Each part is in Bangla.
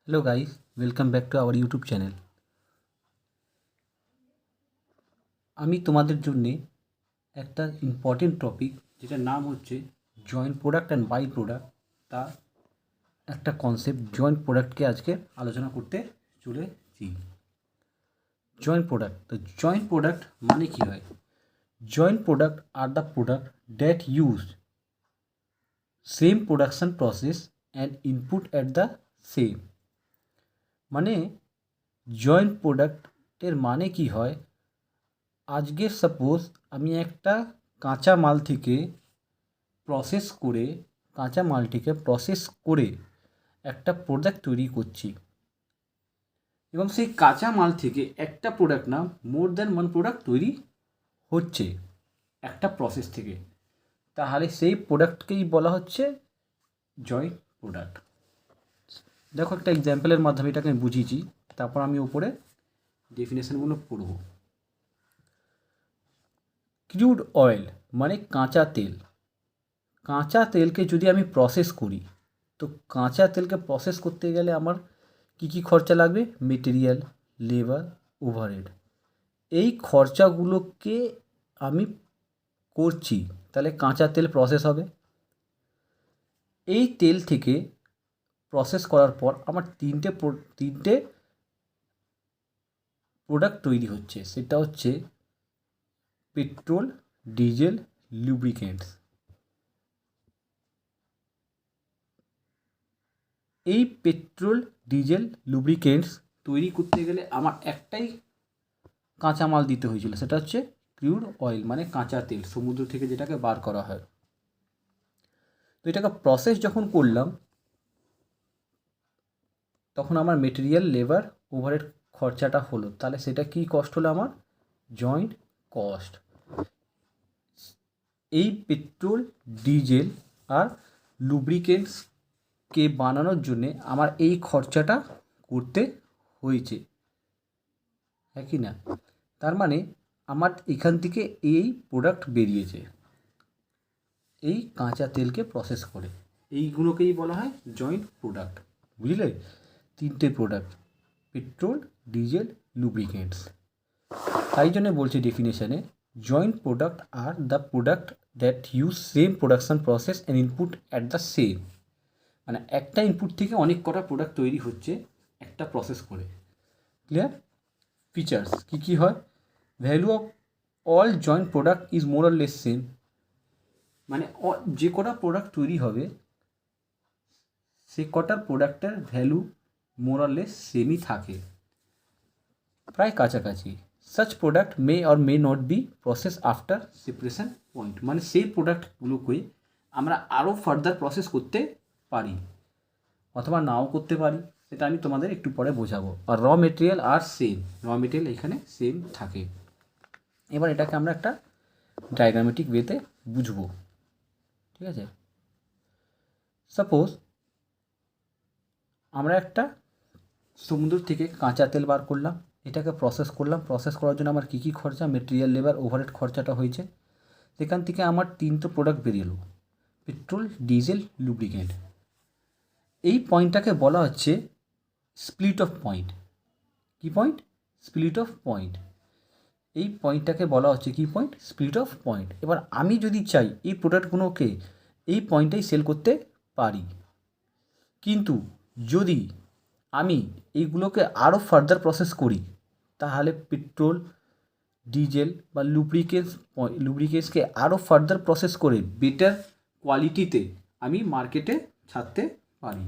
Hello guys, welcome back to our YouTube channel. আমি তোমাদের জন্যে একটা ইম্পর্টেন্ট টপিক, যেটার নাম হচ্ছে joint product and by product, তা একটা কনসেপ্ট জয়েন্ট প্রোডাক্টকে আজকে আলোচনা করতে চলেছি। জয়েন্ট প্রোডাক্ট, তো জয়েন্ট প্রোডাক্ট মানে কী হয়? Joint product are the product that use same production process and input at the same. মানে জয়েন্ট প্রোডাক্টের মানে কি হয়? আজকে সাপোজ আমি একটা কাঁচা মালটিকে প্রসেস করে একটা প্রোডাক্ট তৈরি করছি, এবং সেই কাঁচা মাল থেকে একটা প্রোডাক্ট না, মোর দ্যান ওয়ান প্রোডাক্ট তৈরি হচ্ছে একটা প্রসেস থেকে, তাহলে সেই প্রোডাক্টকেই বলা হচ্ছে জয়েন্ট প্রোডাক্ট। দেখো, একটা এক্সাম্পলের মাধ্যমে এটাকে আমি বুঝিয়েছি, তারপর আমি উপরে ডেফিনেশনগুলো পড়ব। ক্রুড অয়েল মানে কাঁচা তেল। কাঁচা তেলকে যদি আমি প্রসেস করি, তো কাঁচা তেলকে প্রসেস করতে গেলে আমার কী কী খরচা লাগবে? Material, labour, overhead. এই খরচাগুলোকে আমি করছি, তাহলে কাঁচা তেল প্রসেস হবে। এই তেল থেকে প্রসেস করার পর আমার তিনটে প্রোডাক্ট তৈরি হচ্ছে, সেটা হচ্ছে পেট্রোল, ডিজেল, লুব্রিকেন্টস। এই পেট্রোল, ডিজেল, লুব্রিকেন্টস তৈরি করতে গেলে আমার একটাই কাঁচামাল দিতে হয়েছিল, সেটা হচ্ছে ক্রুড অয়েল মানে কাঁচা তেল, সমুদ্র থেকে যেটাকে বার করা হয়। তো এটাকে প্রসেস যখন করলাম, তখন আমার মেটেরিয়াল, লেবার, ওভারহেড খরচাটা হলো, তাহলে সেটা কি কস্ট হলো? আমার জয়েন্ট কস্ট। এই পেট্রোল, ডিজেল আর লুব্রিকেন্টসকে বানানোর জন্যে আমার এই খরচাটা করতে হয়েছে, হ্যাঁ কি না? তার মানে আমার এখান থেকে এই প্রোডাক্ট বেরিয়েছে এই কাঁচা তেলকে প্রসেস করে। এইগুলোকেই বলা হয় জয়েন্ট প্রোডাক্ট। বুঝলে? তিনটে প্রোডাক্ট: পেট্রোল, ডিজেল, লুব্রিকেন্টস। তাই জন্য বলছি ডেফিনেশনে, joint product are the product that use same production process and input at the same. মানে একটা ইনপুট থেকে অনেক কটা প্রোডাক্ট তৈরি হচ্ছে একটা প্রসেস করে। ক্লিয়ার? ফিচার্স কী কী হয়? Value of all joint product is more or less same. মানে যে কটা প্রোডাক্ট তৈরি হবে, সে কটা প্রোডাক্টের ভ্যালু মোর অর লেস সেমই থাকে, প্রায় কাছাকাছি। Such product May or may not be process after separation point. মানে সেই প্রোডাক্টগুলোকে আমরা আরও ফার্দার প্রসেস করতে পারি অথবা নাও করতে পারি, সেটা আমি তোমাদের একটু পরে বোঝাবো। আর র মেটেরিয়াল আর সেম, র মেটেরিয়াল এখানে সেম থাকে। এবার এটাকে আমরা একটা ডায়াগ্রামেটিক ওয়েতে বুঝবো, ঠিক আছে? সাপোজ আমরা একটা সমুদ্র থেকে কাঁচা তেল বার করলাম, এটাকে প্রসেস করলাম। প্রসেস করার জন্য আমার কী কী খরচা? মেটেরিয়াল, লেবার, ওভারহেড খরচাটা হয়েছে। সেখান থেকে আমার তিনটে প্রোডাক্ট বেরিয়ে এলো: পেট্রোল, ডিজেল, লুব্রিকেন্ট। এই পয়েন্টটাকে বলা হচ্ছে স্প্লিট অফ পয়েন্ট। কী পয়েন্ট? Split off point. এই পয়েন্টটাকে বলা হচ্ছে কী পয়েন্ট? Split off point. এবার আমি যদি চাই এই প্রোডাক্টগুলোকে এই পয়েন্টেই সেল করতে পারি, কিন্তু যদি আমি এইগুলোকে আরও ফার্দার প্রসেস করি, তাহলে পেট্রোল, ডিজেল বা লুব্রিকেন্টসকে আরও ফার্দার প্রসেস করে বেটার কোয়ালিটিতে আমি মার্কেটে ছাড়তে পারি।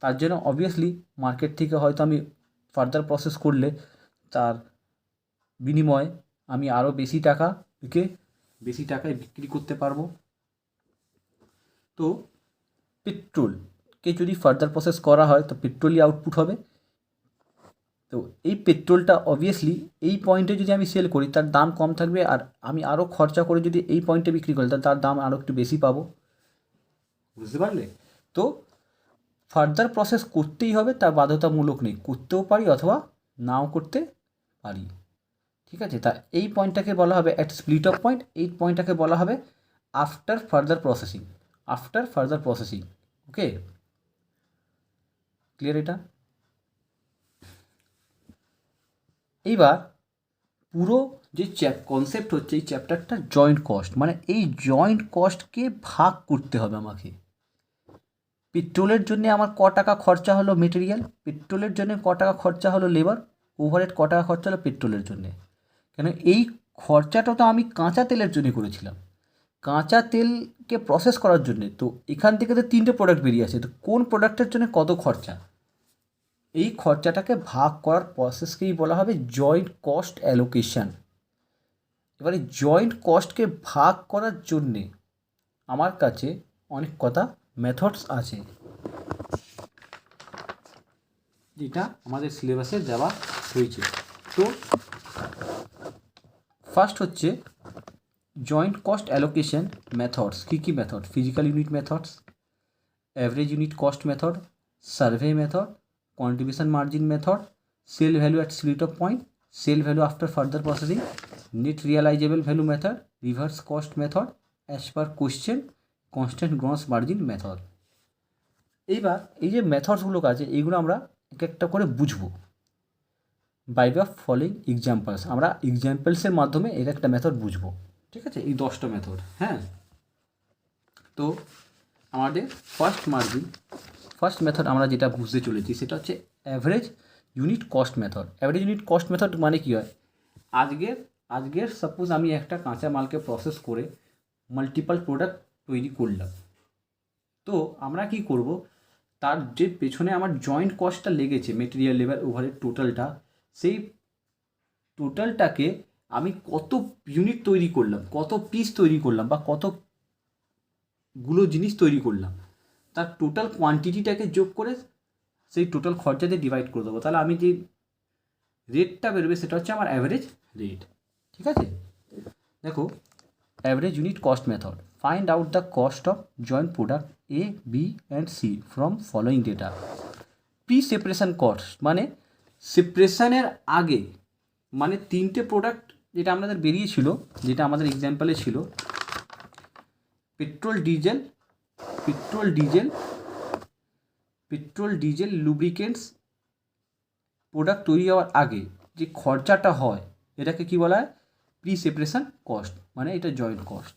তার জন্য অবভিয়াসলি মার্কেট থেকে হয়তো আমি ফার্দার প্রসেস করলে তার বিনিময়ে আমি আরও বেশি টাকায় বিক্রি করতে পারবো। তো পেট্রোলকে যদি ফার্দার প্রসেস করা হয়, তো পেট্রোলই আউটপুট হবে। তো এই পেট্রোলটা অবভিয়াসলি এই পয়েন্টে যদি আমি সেল করি, তার দাম কম থাকবে, আর আমি আরও খরচা করে যদি এই পয়েন্টে বিক্রি করি, তার দাম আরও একটু বেশি পাবো। বুঝতে পারলে? তো ফার্দার প্রসেস করতেই হবে, তার বাধ্যতামূলক নেই, করতেও পারি অথবা নাও করতে পারি, ঠিক আছে? তা এই পয়েন্টটাকে বলা হবে অ্যাট স্প্লিট অফ পয়েন্ট। এই পয়েন্টটাকে বলা হবে আফটার ফার্দার প্রসেসিং। ওকে, ক্লিয়ার এটা? এইবার পুরো যে কনসেপ্ট হচ্ছে এই চ্যাপ্টারটা জয়েন্ট কস্ট, মানে এই জয়েন্ট কস্টকে ভাগ করতে হবে আমাকে। পেট্রোলের জন্য আমার ক টাকা খরচা হলো মেটেরিয়াল, পেট্রোলের জন্য ক টাকা খরচা হলো লেবার, ওভারহেড ক টাকা খরচা হলো পেট্রোলের জন্যে। কেন এই খরচাটা তো আমি কাঁচা তেলের জন্য করেছিলাম, কাঁচা তেলকে প্রসেস করার জন্যে। তো এখান থেকে তো 3টে প্রোডাক্ট বেরিয়ে আসে, তো কোন প্রোডাক্টের জন্য কত খরচা, এই খরচাটাকে ভাগ করার প্রসেসকেই বলা হবে জয়েন্ট কস্ট অ্যালোকেশন। এবারে জয়েন্ট কস্টকে ভাগ করার জন্যে আমার কাছে অনেক কথা মেথডস আছে, যেটা আমাদের সিলেবাসে দেওয়া হয়েছে। তো ফার্স্ট হচ্ছে জয়েন্ট কস্ট অ্যালোকেশন মেথডস। কী কী method? Physical unit methods, average unit cost method, survey method, contribution margin method, sale value at split off point, sale value after further processing, net realisable value method, reverse cost method, as per question, constant gross margin method. এইবার এই যে মেথডসগুলো আছে এইগুলো আমরা এক একটা করে বুঝবো বাই দ্য ফলোইং এক্সাম্পলস। আমরা এক্সাম্পলসের মাধ্যমে এর একটা মেথড বুঝবো, ঠিক আছে? এই 10টা মেথড। হ্যাঁ, তো আমাদের ফার্স্ট মেথড আমরা যেটা বুঝতে চলেছি সেটা হচ্ছে average unit cost method. Average unit cost method মানে কী হয়? আজকের সাপোজ আমি একটা কাঁচা মালকে প্রসেস করে মাল্টিপল প্রোডাক্ট তৈরি করলাম, তো আমরা কি করব, তার যে পেছনে আমার জয়েন্ট কস্টটা লেগেছে মেটেরিয়াল, লেবার, ওভারহেড, টোটালটা, সেই টোটালটাকে আমি কত ইউনিট তৈরি করলাম, কত পিস তৈরি করলাম, বা কতগুলো জিনিস তৈরি করলাম, তার টোটাল কোয়ান্টিটিটাকে যোগ করে সেই টোটাল খরচা দিয়ে ডিভাইড করে দেবো। তাহলে আমি যে রেটটা বেরোবে সেটা হচ্ছে আমার অ্যাভারেজ রেট, ঠিক আছে? দেখো, average unit cost method, find out the cost of joint product A, B and C from following data. Pre separation cost মানে সেপারেশনের আগে, মানে 3টে প্রোডাক্ট যেটা আমাদের বেরিয়েছিল, যেটা আমাদের এক্সাম্পলে ছিল, পেট্রোল ডিজেল লুব্রিকেন্টস প্রোডাক্ট তৈরি হওয়ার আগে যে খরচাটা হয় এটাকে কি বলা হয়? প্রি সেপারেশন কস্ট, মানে এটা জয়েন্ট কস্ট।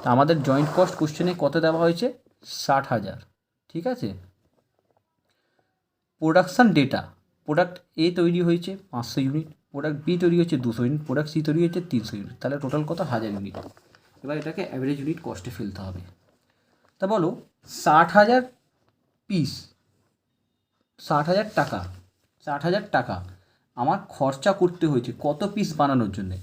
তা আমাদের জয়েন্ট কস্ট কোশ্চেনে কত দেওয়া হয়েছে? 60,000, ঠিক আছে? প্রোডাকশান ডেটা, প্রোডাক্ট এ তৈরি হয়েছে 500 ইউনিট, প্রোডাক্ট বি তৈরি হয়েছে 200 ইউনিট, প্রোডাক্ট সি তৈরি হয়েছে 300 ইউনিট, তাহলে টোটাল কত? 1000 ইউনিট। এবার এটাকে অ্যাভারেজ ইউনিট কস্টে ফেলতে হবে। তা বলো 60,000 পিস, 60,000 টাকা, 60,000 টাকা আমার খরচা করতে হয়েছে কত পিস বানানোর জন্যে?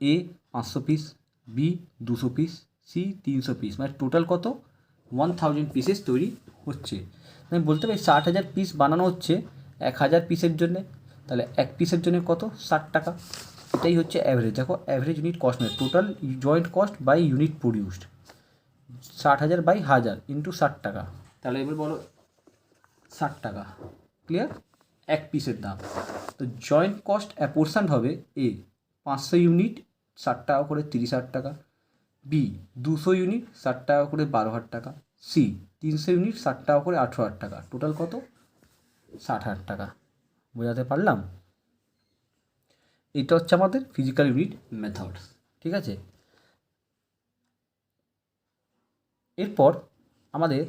A 500 piece, B 200 piece, C 300 piece, মানে টোটাল কত? 1000 পিসেস তৈরি হচ্ছে। আমি বলতে পারি 60,000 পিস বানানো হচ্ছে 1000 পিসের জন্যে, তাহলে এক পিসের জন্য কত? 60 টাকা। এটাই হচ্ছে অ্যাভারেজ। দেখো, অ্যাভারেজ ইউনিট কস্ট নয়, total joint cost by unit produced, 60,000 by 1000 into 60 টাকা। তাহলে এবার বলো 60 টাকা, ক্লিয়ার? এক পিসের দাম। তো জয়েন্ট কস্ট অ্যাপোর্শন হবে এ 500 ইউনিট 60 টাকা করে 30,000 টাকা, বি 200 ইউনিট 60 টাকা করে 12,000 টাকা, সি 300 ইউনিট 60 টাকা করে 18,000 টাকা, টোটাল কত? 60,000 টাকা। বোঝাতে পারলাম? এটা হচ্ছে আমাদের ফিজিক্যাল ইউনিট মেথড, ঠিক আছে? এরপর আমাদের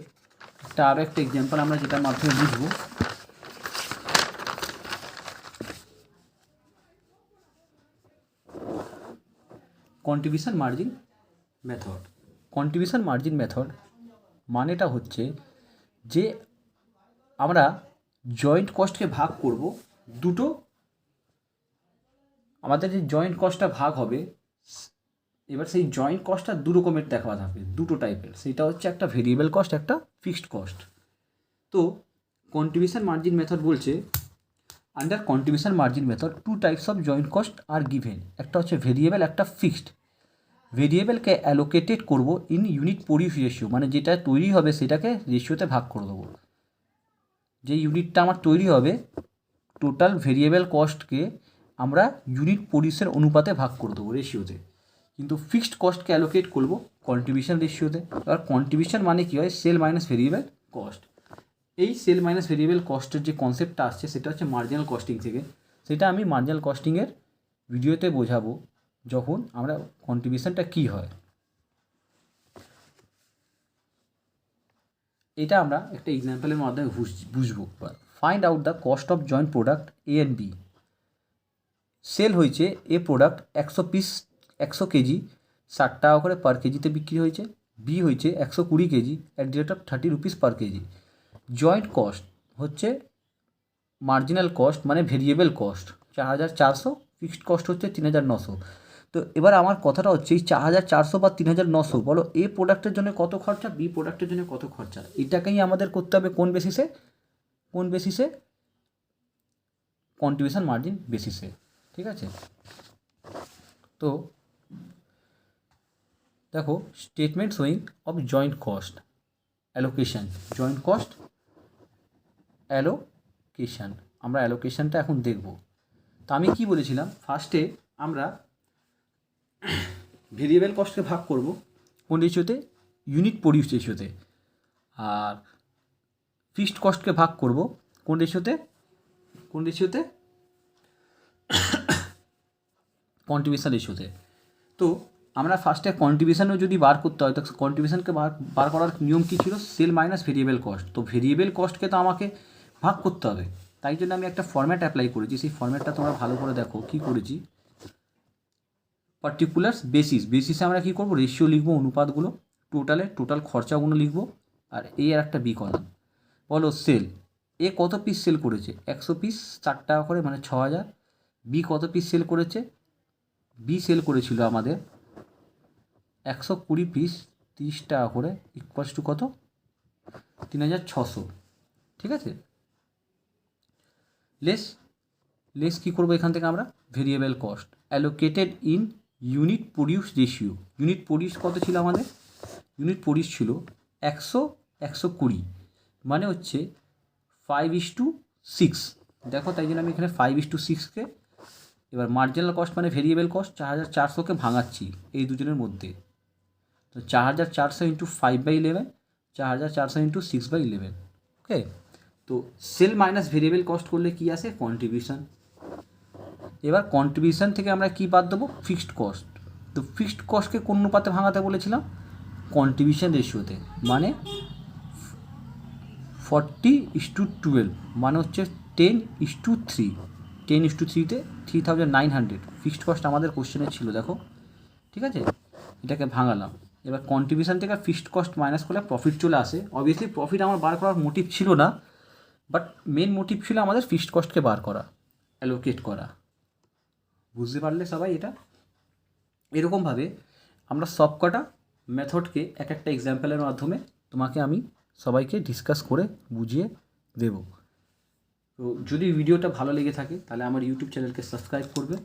আরও একটা এক্সাম্পল আমরা যেটার মাধ্যমে বুঝবো, contribution margin method. Contribution margin method মানেটা হচ্ছে যে আমরা জয়েন্ট কস্টকে ভাগ করব দুটো, আমাদের যে জয়েন্ট কস্টটা ভাগ হবে, এবার সেই জয়েন্ট কস্টটা দু রকমের দেখা থাকবে, দুটো টাইপের। সেইটা হচ্ছে একটা ভেরিয়েবল কস্ট, একটা ফিক্সড কস্ট। তো কন্ট্রিবিউশন মার্জিন মেথড বলছে, under contribution margin method 2 types of joint cost are given. একটা হচ্ছে ভেরিয়েবল, একটা ফিক্সড। ভেরিয়েবলকে অ্যালোকেটেড করব ইন ইউনিট প্রডিউস রেশিও, মানে যেটা তৈরি হবে সেটাকে রেশিওতে ভাগ করে দেবো। যে ইউনিটটা আমার তৈরি হবে, টোটাল ভেরিয়েবল কস্টকে আমরা ইউনিট প্রডিউসের অনুপাতে ভাগ করে দেবো, রেশিওতে। কিন্তু ফিক্সড কস্টকে অ্যালোকেট করব কন্ট্রিবিউশন রেশিওতে। এবার কন্ট্রিবিউশন মানে কী হয়? Sale minus variable cost. এই সেল মাইনাস ভেরিয়েবল কস্টের যে কনসেপ্টটা আসছে সেটা হচ্ছে মার্জিনাল কস্টিং থেকে। সেটা আমি মার্জিনাল কস্টিংয়ের ভিডিওতে বোঝাবো যখন আমরা কন্ট্রিবিউশনটা কী হয়। এটা আমরা একটা এক্সাম্পলের মাধ্যমে বুঝবো। Find out the cost of joint product A and B. Sale হয়েছে এ প্রোডাক্ট 100 কেজি 60 টাকা করে পার কেজিতে বিক্রি হয়েছে। বি হয়েছে 120 KG at the rate of 30 rupees per KG. Joint cost হচ্ছে মার্জিনাল কস্ট মানে ভেরিয়েবল কস্ট 4400, ফিক্সড কস্ট হচ্ছে 3900। তো এবার আমার কথাটা হচ্ছে এই 4400 বা 3900 বলো এ প্রোডাক্টের জন্য কত খরচা, বি প্রোডাক্টের জন্য কত খরচা, এটাকেই আমাদের করতে হবে কোন বেসিসে কন্ট্রিবিউশন মার্জিন বেসিসে। ঠিক আছে, তো দেখো statement showing off joint cost allocation. Joint cost allocation, আমরা অ্যালোকেশনটা এখন দেখব। তো আমি কি বলেছিলাম, ফার্স্টে আমরা ভেরিয়েবল কস্টকে ভাগ করব কোন রেশিওতে, ইউনিট প্রডিউস রেশিওতে। আর ফিক্সড কস্টকে ভাগ করব কোন রেশিওতে কন্ট্রিবিউশন রেশিওতে। তো আমরা ফার্স্টে কন্ট্রিবিউশনও যদি বার করতে হয় তো কন্ট্রিবিউশনকে বার করার নিয়ম কী ছিল, সেল মাইনাস ভেরিয়েবল কস্ট। তো ভেরিয়েবল কস্টকে তো আমাকে ভাগ করতে হবে, তাই জন্য আমি একটা ফর্ম্যাট অ্যাপ্লাই করেছি। সেই ফর্ম্যাটটা তোমরা ভালো করে দেখো কী করেছি। পার্টিকুলার বেসিসে আমরা কী করবো, রেশিও লিখবো, অনুপাতগুলো, টোটাল খরচাগুলো লিখবো, আর এ আর একটা বি কলাম। বলো সেল, এ কত পিস সেল করেছে, 100 পিস 60 টাকা করে মানে 6000। বি কত পিস সেল করেছে, বি সেল করেছিল আমাদের 120 পিস 30 টাকা করে ইকুয়ালস টু কত, 3600। ঠিক আছে, লেস কী করবো এখান থেকে আমরা, variable cost allocated in unit produce ratio. Unit produce কত ছিল আমাদের, ইউনিট প্রডিউস ছিল 120 মানে হচ্ছে 5:6। দেখো তাই জন্য আমি এখানে 5:6কে এবার মার্জিনাল কস্ট মানে ভেরিয়েবল কস্ট 4400কে ভাঙাচ্ছি এই দুজনের মধ্যে। তো 4400 ইন্টু 5/11, 4400 ইন্টু 6/11। ওকে, তো সেল মাইনাস ভেরিয়েবল কস্ট করলে কি আসে, কন্ট্রিবিউশন। এবার কন্ট্রিবিউশন থেকে আমরা কি বাদ দেবো, ফিক্সড কস্ট। তো ফিক্সড কস্টকে কোন অনুপাতে ভাঙাতে বলেছিলাম, কন্ট্রিবিউশন রেশিওতে, মানে 40:12 মানে হচ্ছে 10:3। 10:3তে 3900 ফিক্সড কস্ট আমাদের কোশ্চেনে ছিল, দেখো। ঠিক আছে, এটাকে ভাঙালাম। এবার কন্ট্রিবিউশন থেকে ফিক্সড কস্ট মাইনাস করলে প্রফিট চলে আসে। অবভিয়াসলি প্রফিট আমার বার করার মোটিভ ছিল না, বাট মেন মোটিভ ছিল আমাদের ফিক্সড কস্টকে বার করা, অ্যালোকেট করা। বুঝতে পারলে সবাই এটা? এরকমভাবে আমরা সবকটা মেথডকে এক একটা এক্সাম্পলের মাধ্যমে তোমাকে আমি সবাইকে ডিসকাস করে বুঝিয়ে দেব। তো যদি ভিডিওটা ভালো লেগে থাকে তাহলে আমার ইউটিউব চ্যানেলকে সাবস্ক্রাইব করবে।